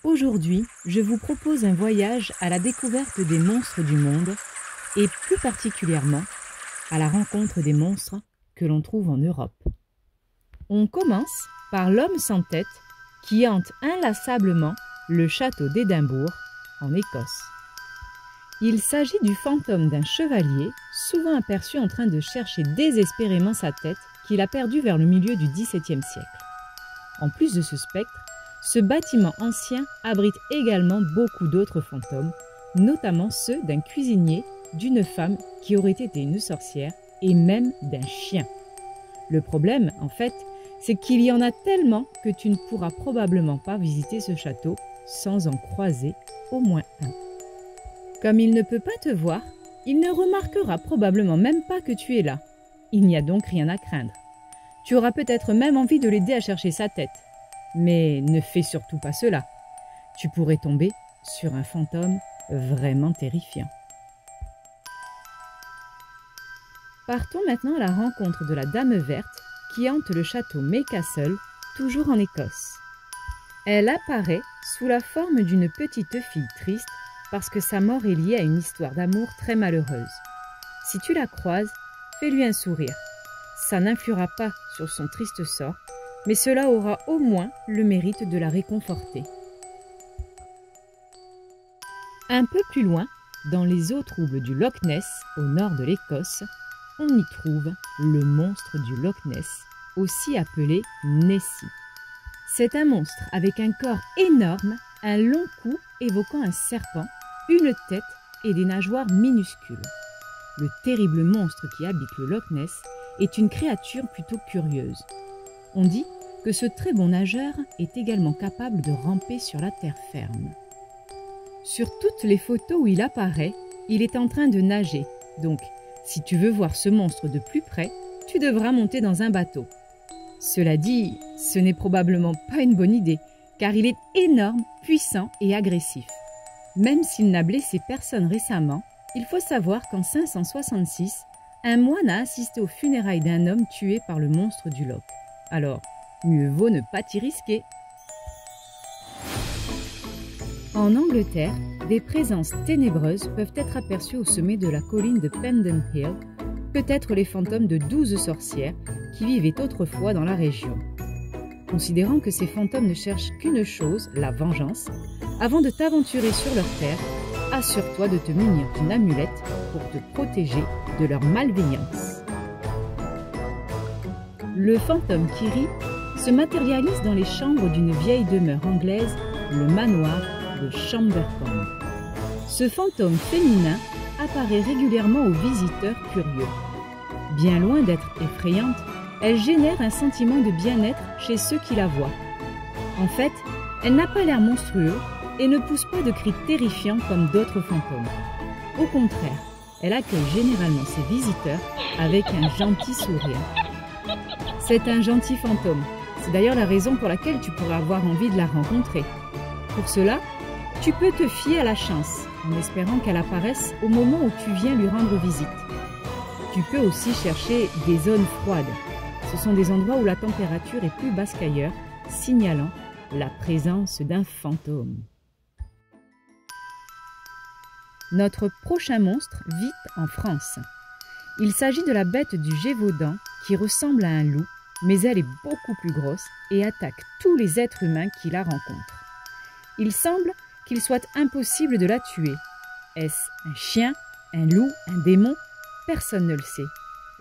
Aujourd'hui, je vous propose un voyage à la découverte des monstres du monde et plus particulièrement à la rencontre des monstres que l'on trouve en Europe. On commence par l'homme sans tête qui hante inlassablement le château d'Édimbourg en Écosse. Il s'agit du fantôme d'un chevalier souvent aperçu en train de chercher désespérément sa tête qu'il a perdue vers le milieu du XVIIe siècle. En plus de ce spectre, ce bâtiment ancien abrite également beaucoup d'autres fantômes, notamment ceux d'un cuisinier, d'une femme qui aurait été une sorcière et même d'un chien. Le problème, en fait, c'est qu'il y en a tellement que tu ne pourras probablement pas visiter ce château sans en croiser au moins un. Comme il ne peut pas te voir, il ne remarquera probablement même pas que tu es là. Il n'y a donc rien à craindre. Tu auras peut-être même envie de l'aider à chercher sa tête. Mais ne fais surtout pas cela. Tu pourrais tomber sur un fantôme vraiment terrifiant. Partons maintenant à la rencontre de la Dame Verte qui hante le château May Castle, toujours en Écosse. Elle apparaît sous la forme d'une petite fille triste parce que sa mort est liée à une histoire d'amour très malheureuse. Si tu la croises, fais-lui un sourire. Ça n'influera pas sur son triste sort, mais cela aura au moins le mérite de la réconforter. Un peu plus loin, dans les eaux troubles du Loch Ness, au nord de l'Écosse, on y trouve le monstre du Loch Ness, aussi appelé Nessie. C'est un monstre avec un corps énorme, un long cou évoquant un serpent, une tête et des nageoires minuscules. Le terrible monstre qui habite le Loch Ness est une créature plutôt curieuse. On dit que ce très bon nageur est également capable de ramper sur la terre ferme. Sur toutes les photos où il apparaît, il est en train de nager. Donc, si tu veux voir ce monstre de plus près, tu devras monter dans un bateau. Cela dit, ce n'est probablement pas une bonne idée, car il est énorme, puissant et agressif. Même s'il n'a blessé personne récemment, il faut savoir qu'en 566, un moine a assisté aux funérailles d'un homme tué par le monstre du Loch. Alors, mieux vaut ne pas t'y risquer. En Angleterre, des présences ténébreuses peuvent être aperçues au sommet de la colline de Pendon Hill, peut-être les fantômes de 12 sorcières qui vivaient autrefois dans la région. Considérant que ces fantômes ne cherchent qu'une chose, la vengeance, avant de t'aventurer sur leur terre, assure-toi de te munir d'une amulette pour te protéger de leur malveillance. Le fantôme qui rit se matérialise dans les chambres d'une vieille demeure anglaise, le manoir de Chambercombe. Ce fantôme féminin apparaît régulièrement aux visiteurs curieux. Bien loin d'être effrayante, elle génère un sentiment de bien-être chez ceux qui la voient. En fait, elle n'a pas l'air monstrueux et ne pousse pas de cris terrifiants comme d'autres fantômes. Au contraire, elle accueille généralement ses visiteurs avec un gentil sourire. C'est un gentil fantôme. C'est d'ailleurs la raison pour laquelle tu pourrais avoir envie de la rencontrer. Pour cela, tu peux te fier à la chance, en espérant qu'elle apparaisse au moment où tu viens lui rendre visite. Tu peux aussi chercher des zones froides. Ce sont des endroits où la température est plus basse qu'ailleurs, signalant la présence d'un fantôme. Notre prochain monstre vit en France. Il s'agit de la bête du Gévaudan qui ressemble à un loup, mais elle est beaucoup plus grosse et attaque tous les êtres humains qui la rencontrent. Il semble qu'il soit impossible de la tuer. Est-ce un chien, un loup, un démon? Personne ne le sait.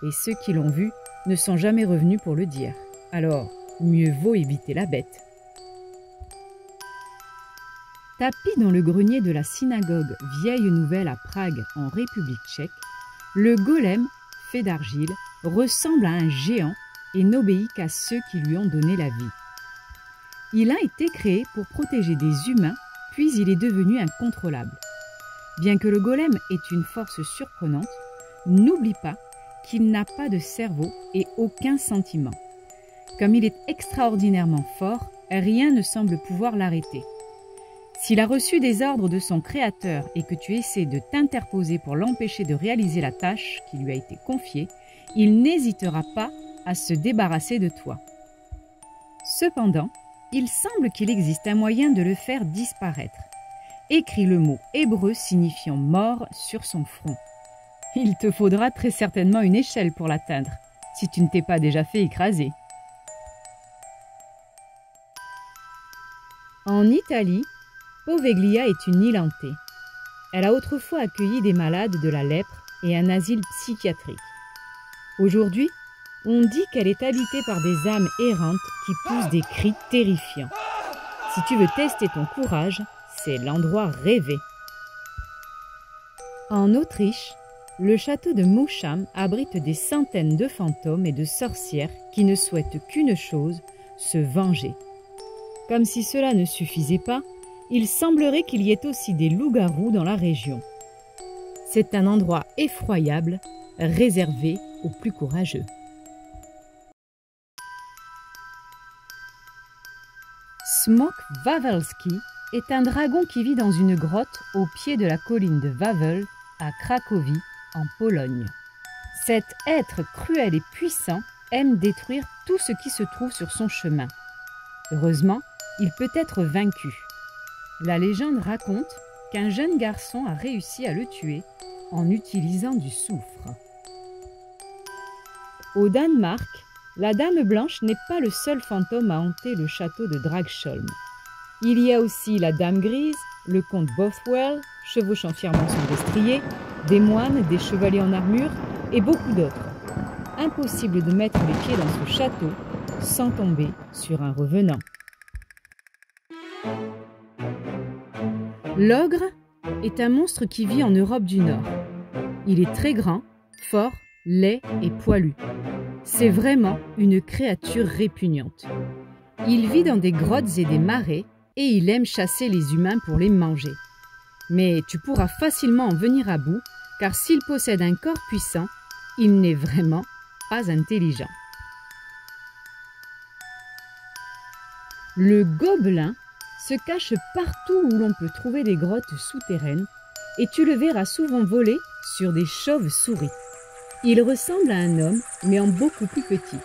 Et ceux qui l'ont vu ne sont jamais revenus pour le dire. Alors, mieux vaut éviter la bête. Tapis dans le grenier de la synagogue Vieille Nouvelle à Prague, en République tchèque, le golem, fait d'argile, ressemble à un géant et n'obéit qu'à ceux qui lui ont donné la vie. Il a été créé pour protéger des humains, puis il est devenu incontrôlable. Bien que le golem ait une force surprenante, n'oublie pas qu'il n'a pas de cerveau et aucun sentiment. Comme il est extraordinairement fort, rien ne semble pouvoir l'arrêter. S'il a reçu des ordres de son créateur et que tu essaies de t'interposer pour l'empêcher de réaliser la tâche qui lui a été confiée, il n'hésitera pas à se débarrasser de toi. Cependant, il semble qu'il existe un moyen de le faire disparaître. Écris le mot hébreu signifiant mort sur son front. Il te faudra très certainement une échelle pour l'atteindre, si tu ne t'es pas déjà fait écraser. En Italie, Poveglia est une île hantée. Elle a autrefois accueilli des malades de la lèpre et un asile psychiatrique. Aujourd'hui, on dit qu'elle est habitée par des âmes errantes qui poussent des cris terrifiants. Si tu veux tester ton courage, c'est l'endroit rêvé. En Autriche, le château de Moucham abrite des centaines de fantômes et de sorcières qui ne souhaitent qu'une chose, se venger. Comme si cela ne suffisait pas, il semblerait qu'il y ait aussi des loups-garous dans la région. C'est un endroit effroyable, réservé aux plus courageux. Smok Wawelski est un dragon qui vit dans une grotte au pied de la colline de Wawel, à Cracovie, en Pologne. Cet être cruel et puissant aime détruire tout ce qui se trouve sur son chemin. Heureusement, il peut être vaincu. La légende raconte qu'un jeune garçon a réussi à le tuer en utilisant du soufre. Au Danemark, la Dame Blanche n'est pas le seul fantôme à hanter le château de Dragsholm. Il y a aussi la Dame Grise, le comte Bothwell, chevauchant fièrement son destrier, des moines, des chevaliers en armure et beaucoup d'autres. Impossible de mettre les pieds dans ce château sans tomber sur un revenant. L'ogre est un monstre qui vit en Europe du Nord. Il est très grand, fort, laid et poilu. C'est vraiment une créature répugnante. Il vit dans des grottes et des marais et il aime chasser les humains pour les manger. Mais tu pourras facilement en venir à bout car s'il possède un corps puissant, il n'est vraiment pas intelligent. Le gobelin se cache partout où l'on peut trouver des grottes souterraines et tu le verras souvent voler sur des chauves-souris. Il ressemble à un homme, mais en beaucoup plus petit.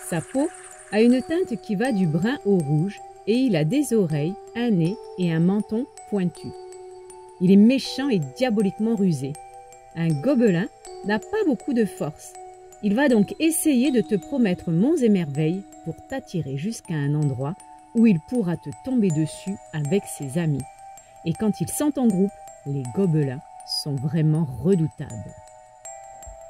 Sa peau a une teinte qui va du brun au rouge et il a des oreilles, un nez et un menton pointu. Il est méchant et diaboliquement rusé. Un gobelin n'a pas beaucoup de force. Il va donc essayer de te promettre monts et merveilles pour t'attirer jusqu'à un endroit où il pourra te tomber dessus avec ses amis. Et quand ils sont en groupe, les gobelins sont vraiment redoutables.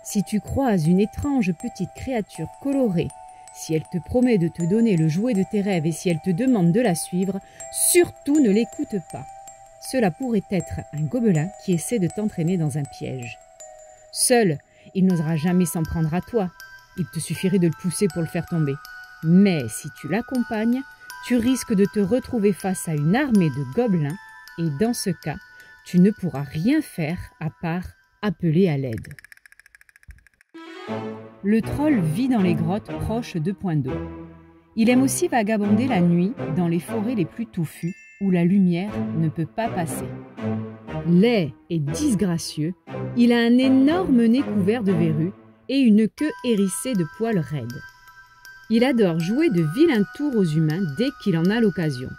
Si tu croises une étrange petite créature colorée, si elle te promet de te donner le jouet de tes rêves et si elle te demande de la suivre, surtout ne l'écoute pas. Cela pourrait être un gobelin qui essaie de t'entraîner dans un piège. Seul, il n'osera jamais s'en prendre à toi. Il te suffirait de le pousser pour le faire tomber. Mais si tu l'accompagnes, tu risques de te retrouver face à une armée de gobelins et dans ce cas, tu ne pourras rien faire à part appeler à l'aide. Le troll vit dans les grottes proches de points d'eau. Il aime aussi vagabonder la nuit dans les forêts les plus touffues où la lumière ne peut pas passer. Laid et disgracieux, il a un énorme nez couvert de verrues et une queue hérissée de poils raides. Il adore jouer de vilains tours aux humains dès qu'il en a l'occasion.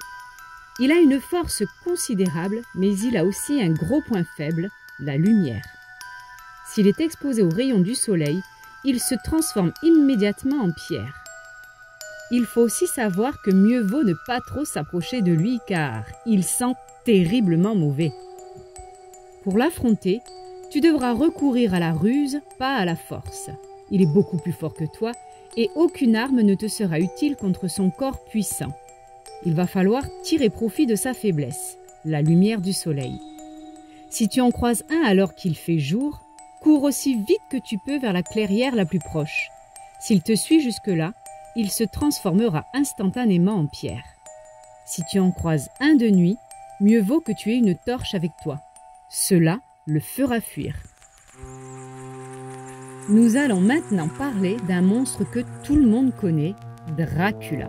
Il a une force considérable, mais il a aussi un gros point faible, la lumière. S'il est exposé aux rayons du soleil, il se transforme immédiatement en pierre. Il faut aussi savoir que mieux vaut ne pas trop s'approcher de lui car il sent terriblement mauvais. Pour l'affronter, tu devras recourir à la ruse, pas à la force. Il est beaucoup plus fort que toi et aucune arme ne te sera utile contre son corps puissant. Il va falloir tirer profit de sa faiblesse, la lumière du soleil. Si tu en croises un alors qu'il fait jour, cours aussi vite que tu peux vers la clairière la plus proche. S'il te suit jusque-là, il se transformera instantanément en pierre. Si tu en croises un de nuit, mieux vaut que tu aies une torche avec toi. Cela le fera fuir. Nous allons maintenant parler d'un monstre que tout le monde connaît Dracula.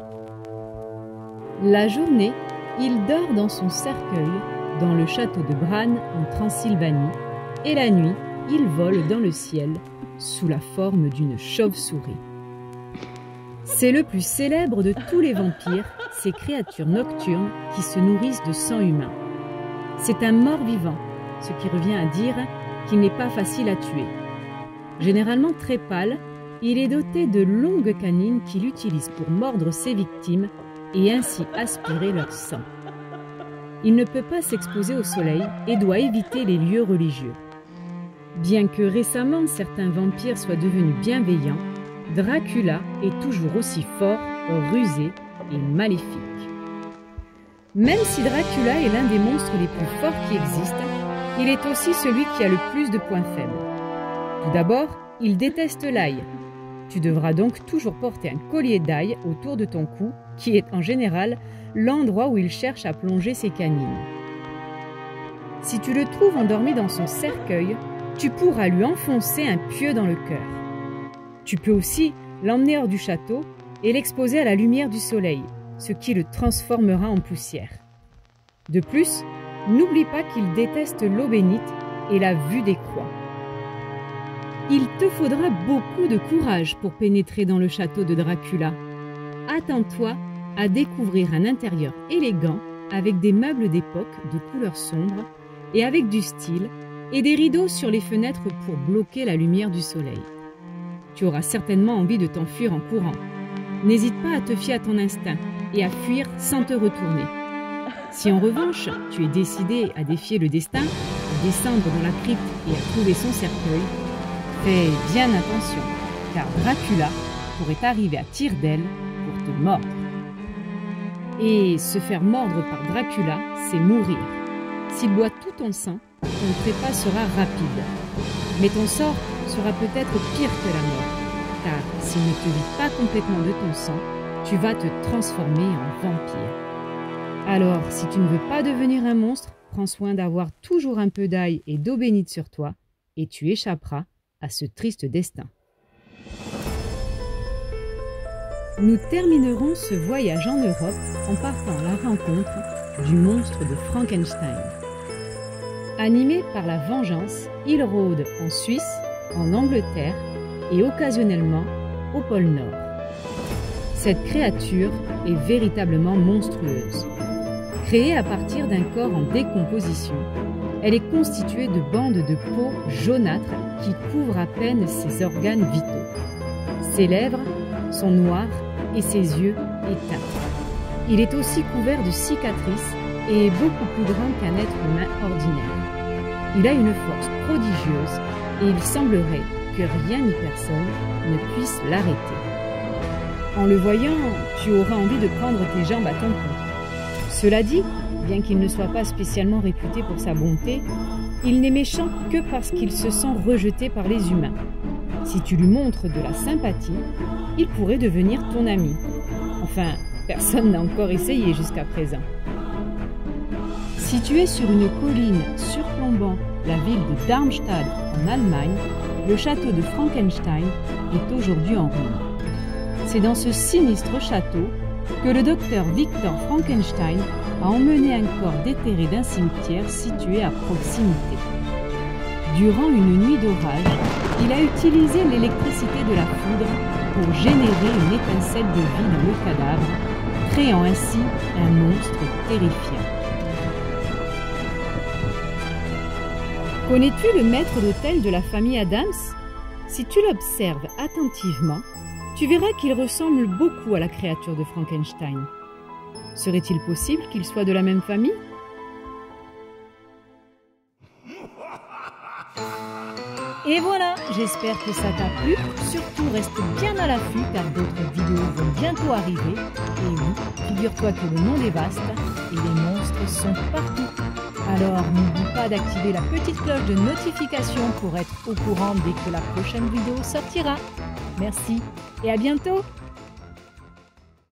La journée, il dort dans son cercueil dans le château de Bran en Transylvanie et la nuit, il vole dans le ciel sous la forme d'une chauve-souris. C'est le plus célèbre de tous les vampires, ces créatures nocturnes qui se nourrissent de sang humain. C'est un mort-vivant, ce qui revient à dire qu'il n'est pas facile à tuer. Généralement très pâle, il est doté de longues canines qu'il utilise pour mordre ses victimes et ainsi aspirer leur sang. Il ne peut pas s'exposer au soleil et doit éviter les lieux religieux. Bien que récemment certains vampires soient devenus bienveillants, Dracula est toujours aussi fort, rusé et maléfique. Même si Dracula est l'un des monstres les plus forts qui existent, il est aussi celui qui a le plus de points faibles. Tout d'abord, il déteste l'ail. Tu devras donc toujours porter un collier d'ail autour de ton cou, qui est en général l'endroit où il cherche à plonger ses canines. Si tu le trouves endormi dans son cercueil, tu pourras lui enfoncer un pieu dans le cœur. Tu peux aussi l'emmener hors du château et l'exposer à la lumière du soleil, ce qui le transformera en poussière. De plus, n'oublie pas qu'il déteste l'eau bénite et la vue des croix. Il te faudra beaucoup de courage pour pénétrer dans le château de Dracula. Attends-toi à découvrir un intérieur élégant avec des meubles d'époque de couleur sombre et avec du style et des rideaux sur les fenêtres pour bloquer la lumière du soleil. Tu auras certainement envie de t'enfuir en courant. N'hésite pas à te fier à ton instinct et à fuir sans te retourner. Si en revanche, tu es décidé à défier le destin, à descendre dans la crypte et à trouver son cercueil, fais bien attention, car Dracula pourrait arriver à tire d'aile pour te mordre. Et se faire mordre par Dracula, c'est mourir. S'il boit tout ton sang, ton trépas sera rapide. Mais ton sort sera peut-être pire que la mort, car s'il ne te vide pas complètement de ton sang, tu vas te transformer en vampire. Alors, si tu ne veux pas devenir un monstre, prends soin d'avoir toujours un peu d'ail et d'eau bénite sur toi, et tu échapperas à ce triste destin. Nous terminerons ce voyage en Europe en partant à la rencontre du monstre de Frankenstein. Animé par la vengeance, il rôde en Suisse, en Angleterre et occasionnellement au pôle Nord. Cette créature est véritablement monstrueuse. Créée à partir d'un corps en décomposition, elle est constituée de bandes de peau jaunâtre qui couvrent à peine ses organes vitaux. Ses lèvres sont noires et ses yeux éteints. Il est aussi couvert de cicatrices et est beaucoup plus grand qu'un être humain ordinaire. Il a une force prodigieuse et il semblerait que rien ni personne ne puisse l'arrêter. En le voyant, tu auras envie de prendre tes jambes à ton cou. Cela dit, bien qu'il ne soit pas spécialement réputé pour sa bonté, il n'est méchant que parce qu'il se sent rejeté par les humains. Si tu lui montres de la sympathie, il pourrait devenir ton ami. Enfin, personne n'a encore essayé jusqu'à présent. Situé sur une colline surplombant la ville de Darmstadt en Allemagne, le château de Frankenstein est aujourd'hui en ruine. C'est dans ce sinistre château que le docteur Victor Frankenstein a emmené un corps déterré d'un cimetière situé à proximité. Durant une nuit d'orage, il a utilisé l'électricité de la foudre pour générer une étincelle de vie dans le cadavre, créant ainsi un monstre terrifiant. Connais-tu le maître d'hôtel de la famille Adams? Si tu l'observes attentivement, tu verras qu'il ressemble beaucoup à la créature de Frankenstein. Serait-il possible qu'ils soient de la même famille? Et voilà, j'espère que ça t'a plu. Surtout, reste bien à l'affût car d'autres vidéos vont bientôt arriver. Et oui, figure-toi que le monde est vaste et les monstres sont partout. Alors, n'oublie pas d'activer la petite cloche de notification pour être au courant dès que la prochaine vidéo sortira. Merci et à bientôt!